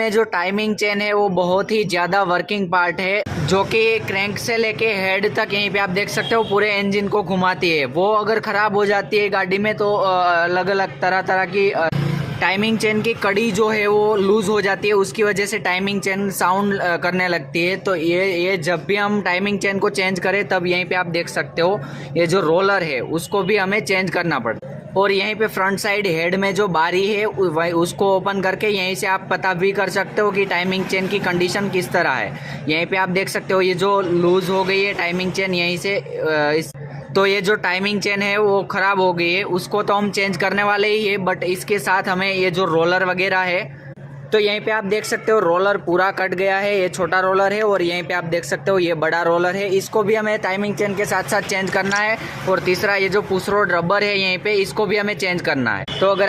में जो timing chain है वो बहुत ही ज़्यादा वर्किंग पार्ट है, जो कि क्रैंक से लेके हेड तक यहीं पे आप देख सकते हो पूरे इंजन को घुमाती है। वो अगर ख़राब हो जाती है गाड़ी में तो अलग अलग तरह तरह की टाइमिंग चेन की कड़ी जो है वो लूज़ हो जाती है, उसकी वजह से टाइमिंग चेन साउंड करने लगती है। तो ये जब भी हम टाइमिंग चेन को चेंज करें तब यहीं पे आप देख सकते हो ये जो रोलर है उसको भी हमें चेंज करना पड़ता है। और यहीं पे फ्रंट साइड हेड में जो बारी है उसको ओपन करके यहीं से आप पता भी कर सकते हो कि टाइमिंग चेन की कंडीशन किस तरह है। यहीं पे आप देख सकते हो ये जो लूज़ हो गई है टाइमिंग चेन यहीं से तो ये जो टाइमिंग चेन है वो ख़राब हो गई है, उसको तो हम चेंज करने वाले ही है, बट इसके साथ हमें ये जो रोलर वगैरह है तो यहीं पे आप देख सकते हो रोलर पूरा कट गया है। ये छोटा रोलर है और यहीं पे आप देख सकते हो ये बड़ा रोलर है, इसको भी हमें टाइमिंग चेन के साथ साथ चेंज करना है। और तीसरा ये जो पुश रोड रबर है यहीं पे इसको भी हमें चेंज करना है। तो अगर